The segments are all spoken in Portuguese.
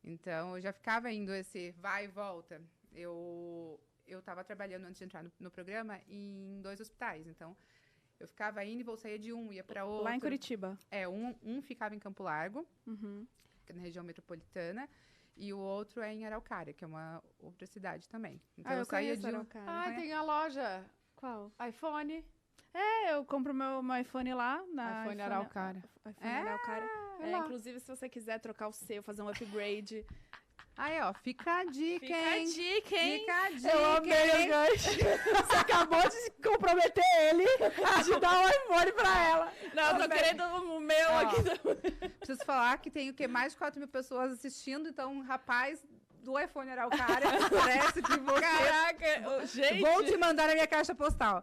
Então, eu já ficava indo esse vai e volta. Eu estava trabalhando antes de entrar no programa em 2 hospitais. Então, eu ficava indo e saía de um, ia para outro. Lá em Curitiba. Um ficava em Campo Largo, Uhum. que é na região metropolitana, e o outro é em Araucária, que é uma outra cidade também. Então, eu saía de um... Araucária. Tem a loja Qual? iPhone. Eu compro meu iPhone lá na iPhone Araucária. iPhone Araucária. lá. Inclusive, se você quiser trocar o seu, fazer um upgrade. Aí, ó, fica a dica, Fica a hein? dica, hein? Fica a dica, Eu amei o hein? gancho. Você acabou de comprometer ele de dar um iPhone pra ela. Não, eu tô querendo o meu Ó, aqui. Preciso falar que tem o quê? Mais de 4 mil pessoas assistindo, então, um rapaz do iPhone Araucária, parece que você... Caraca, gente. Vou te mandar na minha caixa postal.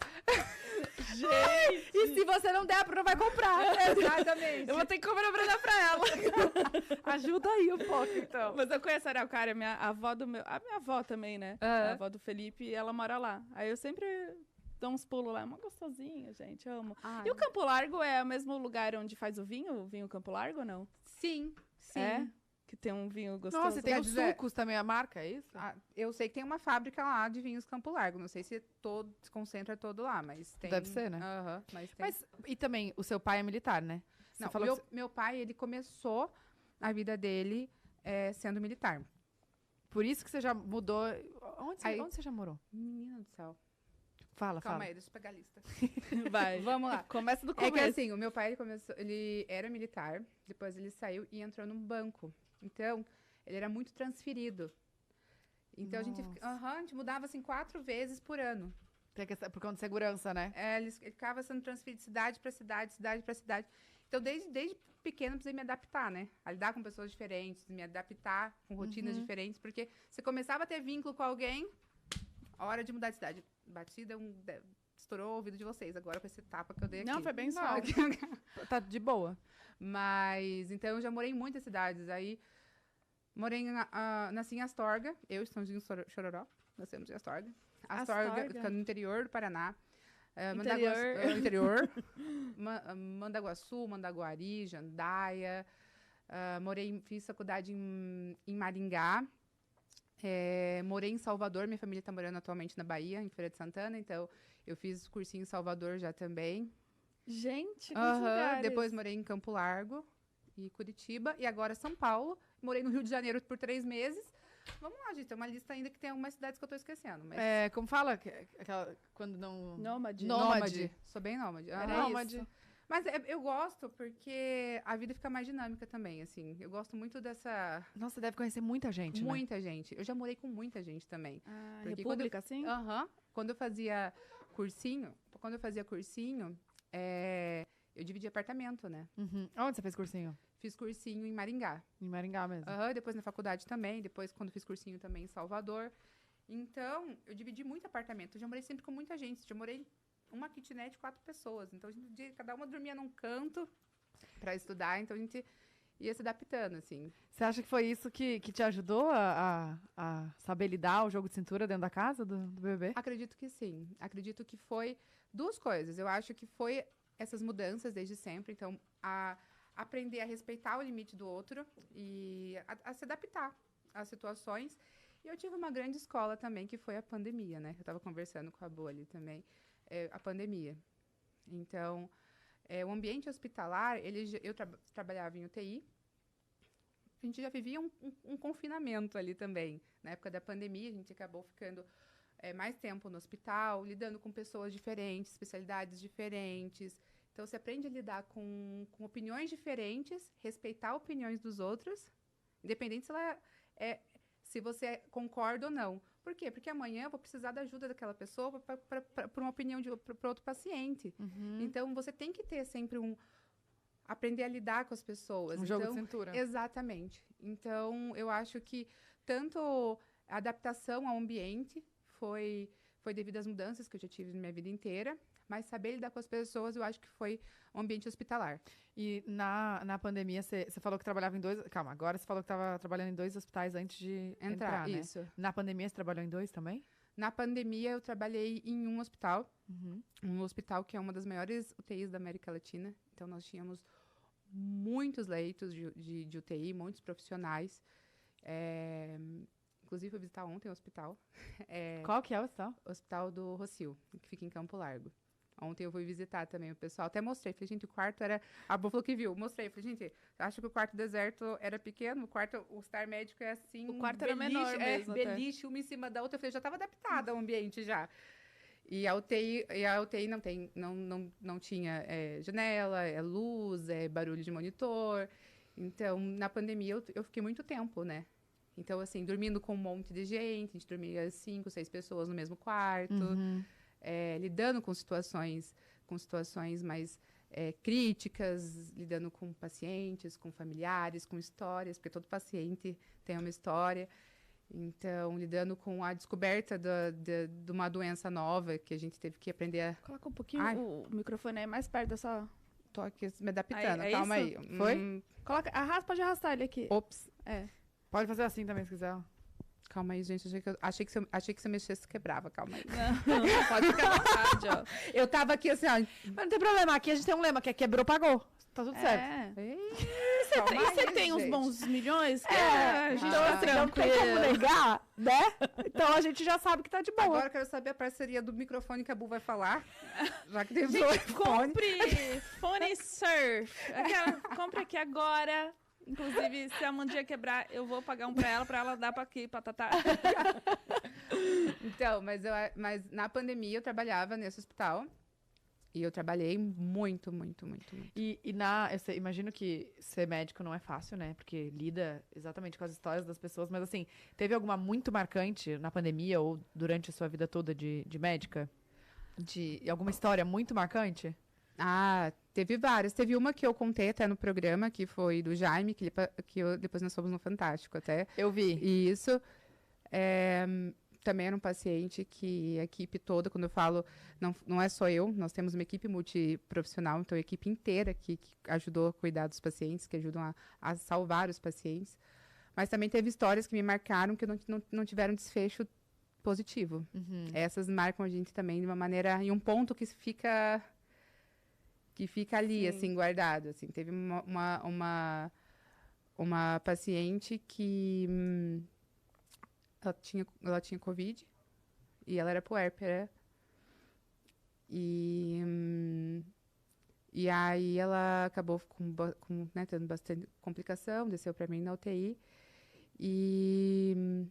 Gente. E se você não der, a Bruna vai comprar. Exatamente. Eu vou ter que comprar Bruna pra ela. Ajuda aí um pouco, então. Mas eu conheço a Araucária, a minha avó também, né? A avó do Felipe, ela mora lá. Aí eu sempre dou uns pulos lá. É uma gostosinha, gente, amo. Ai. E o Campo Largo é o mesmo lugar onde faz o vinho Campo Largo ou não? Sim, sim. É? Que tem um vinho gostoso. Nossa, e tem Quer os dizer- sucos também, a marca, é isso? Ah, eu sei que tem uma fábrica lá de vinhos Campo Largo. Não sei se se concentra todo lá, mas tem. Deve ser, né? Aham, mas tem. Mas, e também, o seu pai é militar, né? Você Não, falou meu, que você- meu pai, ele começou a vida dele sendo militar. por isso que você já mudou. Onde Aí- onde você já morou? Menina do céu. Fala, Calma fala. aí, deixa eu pegar a lista. Vai. Vamos lá. Começa do É começo. que assim, o meu pai, ele era militar, depois ele saiu e entrou num banco. Então, ele era muito transferido. Então, a gente mudava, assim, 4 vezes por ano. Por conta de segurança, né? Ele ficava sendo transferido de cidade para cidade, cidade para cidade. Então, desde pequena, eu precisei me adaptar, né? A lidar com pessoas diferentes, me adaptar com rotinas diferentes, porque você começava a ter vínculo com alguém, a hora de mudar de cidade. Batida, estourou o ouvido de vocês agora com esse tapa que eu dei aqui. Não, foi bem Não. suave. Tá de boa. Mas, então, eu já morei em muitas cidades. Aí, nasci em Astorga, eu e Sãozinho Chororó, nascemos em Astorga. Astorga Astorga. fica no interior do Paraná. Interior. Interior. Mandaguaçu, Mandaguari, Jandaia. Fiz faculdade em Maringá. Morei em Salvador, minha família está morando atualmente na Bahia, em Feira de Santana, então eu fiz cursinho em Salvador já também. Gente, que Aham, lugares. depois morei em Campo Largo e Curitiba, e agora São Paulo. Morei no Rio de Janeiro por 3 meses. Vamos lá, gente, tem uma lista ainda que tem algumas cidades que eu tô esquecendo. Mas... Como fala? Quando não... Nômade. Nômade. Sou bem nômade. Era Aham. Nômade. isso. Mas eu gosto porque a vida fica mais dinâmica também, assim. Eu gosto muito dessa... Nossa, você deve conhecer muita gente, né? Muita gente. Eu já morei com muita gente também. Ah, Porque República, assim? Aham. Quando eu fazia cursinho, eu dividia apartamento, né? Uhum. Onde você fez cursinho? Fiz cursinho em Maringá. Em Maringá mesmo. Aham, depois na faculdade também, depois quando fiz cursinho também em Salvador. Então, eu dividi muito apartamento. Eu já morei sempre com muita gente. Já morei uma kitnet, 4 pessoas. Então, cada uma dormia num canto para estudar. Então, a gente ia se adaptando, assim. Você acha que foi isso que te ajudou a saber lidar o jogo de cintura dentro da casa do bebê? Acredito que sim. Acredito que foi 2 coisas. Eu acho que foi essas mudanças desde sempre. Então, aprender a respeitar o limite do outro e a se adaptar às situações. E eu tive uma grande escola também, que foi a pandemia, né? Eu estava conversando com a Boa ali também. A pandemia. Então, o ambiente hospitalar, eu trabalhava em UTI, a gente já vivia um confinamento ali também. Na época da pandemia, a gente acabou ficando mais tempo no hospital, lidando com pessoas diferentes, especialidades diferentes. Então, você aprende a lidar com opiniões diferentes, respeitar opiniões dos outros, independente se você concorda ou não. Por quê? Porque amanhã eu vou precisar da ajuda daquela pessoa para uma opinião para outro paciente. Então, você tem que ter sempre aprender a lidar com as pessoas. Jogo de cintura. Exatamente. Então, eu acho que tanto a adaptação ao ambiente foi devido às mudanças que eu já tive na minha vida inteira, mas saber lidar com as pessoas, eu acho que foi um ambiente hospitalar. E na pandemia, você falou que trabalhava em 2... Calma, agora você falou que estava trabalhando em 2 hospitais antes de entrar, né? Isso. Na pandemia, você trabalhou em 2 também? Na pandemia, eu trabalhei em um hospital, um hospital que é uma das maiores UTIs da América Latina. Então, nós tínhamos muitos leitos de UTI, muitos profissionais. Inclusive, fui visitar ontem o hospital. Qual que é o hospital? O Hospital do Rocio, que fica em Campo Largo. Ontem eu fui visitar também o pessoal. Até mostrei. Falei, gente, o quarto era... A Bô falou que viu. Mostrei. Falei, gente, acho que o quarto deserto era pequeno. O quarto, o estar médico é assim... O quarto era menor mesmo. Beliche, uma em cima da outra. Eu falei, já estava adaptada ao ambiente já. E a UTI não tinha janela, luz, barulho de monitor. Então, na pandemia, eu fiquei muito tempo, né? Então, assim, dormindo com um monte de gente. A gente dormia 5, 6 pessoas no mesmo quarto. Lidando com situações mais críticas, lidando com pacientes, com familiares, com histórias, porque todo paciente tem uma história. Então, lidando com a descoberta de uma doença nova que a gente teve que aprender a... Coloca um pouquinho o microfone aí mais perto da sua... Tô aqui me adaptando, aí, calma aí. Foi? Pode arrastar ele aqui. Ops. Pode fazer assim também, se quiser. Calma aí, gente. Achei que se eu mexesse, quebrava. Calma aí. Não, pode ficar à vontade, ó. Eu tava aqui assim, ó. Mas não tem problema. Aqui a gente tem um lema, que é quebrou, pagou. Tá tudo certo. Você tem uns bons milhões? A gente então, tá assim, não tem tranquilo. como negar, né? Então a gente já sabe que tá de boa. Agora eu quero saber a parceria do microfone que a Bu vai falar. Já que tem Gente, fone. compre Fone Surf. Compre aqui agora. Inclusive, se a um dia quebrar, eu vou pagar um pra ela dar pra aqui, pra Tatá. Então, mas na pandemia eu trabalhava nesse hospital. E eu trabalhei muito, muito, muito, muito. Eu imagino que ser médico não é fácil, né? Porque lida exatamente com as histórias das pessoas. Mas, assim, teve alguma muito marcante na pandemia ou durante a sua vida toda de médica? Alguma história muito marcante? Teve várias. Teve uma que eu contei até no programa, que foi do Jaime, depois nós fomos no Fantástico até. Eu vi. Isso. Também era um paciente que a equipe toda, quando eu falo, não é só eu, nós temos uma equipe multiprofissional, então a equipe inteira que ajudou a cuidar dos pacientes, que ajudam a salvar os pacientes. Mas também teve histórias que me marcaram que não tiveram desfecho positivo. Essas marcam a gente também de uma maneira, em um ponto que fica ali, Sim. assim, guardado. Assim. Teve uma paciente que... Ela tinha Covid e ela era puérpera. E aí ela acabou tendo bastante complicação, desceu para mim na UTI. E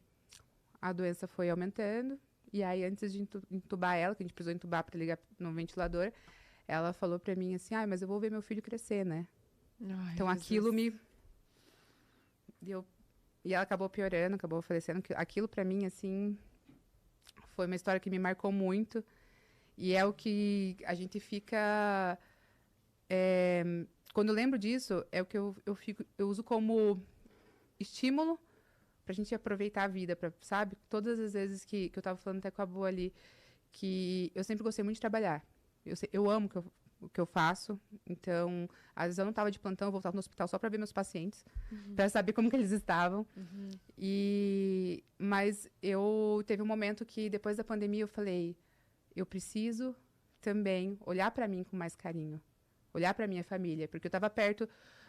a doença foi aumentando. E aí, antes de entubar ela, que a gente precisou entubar para ligar no ventilador, ela falou para mim assim, mas eu vou ver meu filho crescer, né? Ai, então, Jesus. aquilo me... E ela acabou piorando, acabou falecendo. Aquilo, pra mim, assim, foi uma história que me marcou muito. E é o que a gente fica... quando eu lembro disso, é o que eu uso como estímulo pra gente aproveitar a vida, sabe? Todas as vezes que eu tava falando até com a Bu ali, que eu sempre gostei muito de trabalhar. Eu amo o que eu faço. Então, às vezes eu não estava de plantão, eu voltava no hospital só para ver meus pacientes, para saber como que eles estavam. Mas teve um momento que, depois da pandemia, eu falei, eu preciso também olhar para mim com mais carinho, olhar para minha família, porque eu estava perto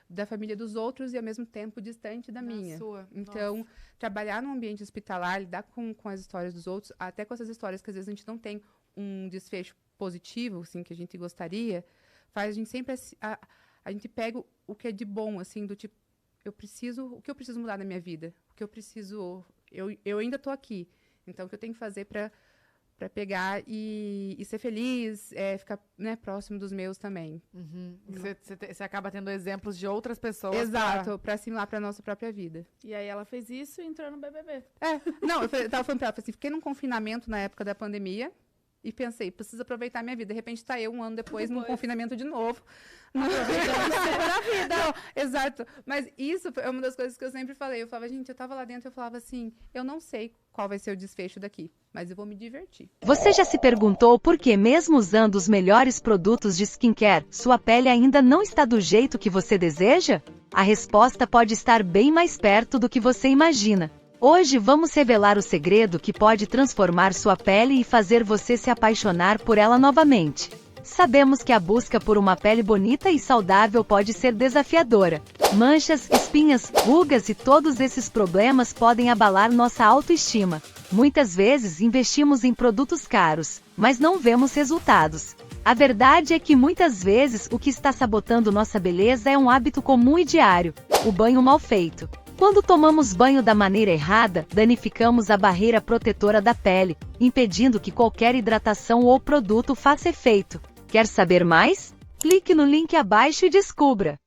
da família dos outros e, ao mesmo tempo, distante da minha. Sua. Então, Nossa. trabalhar num ambiente hospitalar, lidar com as histórias dos outros, até com essas histórias que, às vezes, a gente não tem um desfecho positivo, assim, que a gente gostaria, faz a gente sempre... A gente pega o que é de bom, assim, do tipo, o que eu preciso mudar na minha vida? O que eu preciso... Eu ainda estou aqui. Então, o que eu tenho que fazer para pegar e ser feliz, ficar, né, próximo dos meus também. Você acaba tendo exemplos de outras pessoas. Exato, para assimilar para nossa própria vida. E aí ela fez isso e entrou no BBB. Não, eu tava falando pra ela, assim, fiquei num confinamento na época da pandemia e pensei, preciso aproveitar a minha vida. De repente tá eu, um ano depois, num confinamento de novo. Na vida. Não, exato. Mas isso é uma das coisas que eu sempre falei. Eu falava, gente, eu tava lá dentro, eu falava assim, eu não sei qual vai ser o desfecho daqui, mas eu vou me divertir. Você já se perguntou por que, mesmo usando os melhores produtos de skincare, sua pele ainda não está do jeito que você deseja? A resposta pode estar bem mais perto do que você imagina. Hoje vamos revelar o segredo que pode transformar sua pele e fazer você se apaixonar por ela novamente. Sabemos que a busca por uma pele bonita e saudável pode ser desafiadora. Manchas, espinhas, rugas e todos esses problemas podem abalar nossa autoestima. Muitas vezes investimos em produtos caros, mas não vemos resultados. A verdade é que muitas vezes o que está sabotando nossa beleza é um hábito comum e diário: o banho mal feito. Quando tomamos banho da maneira errada, danificamos a barreira protetora da pele, impedindo que qualquer hidratação ou produto faça efeito. Quer saber mais? Clique no link abaixo e descubra!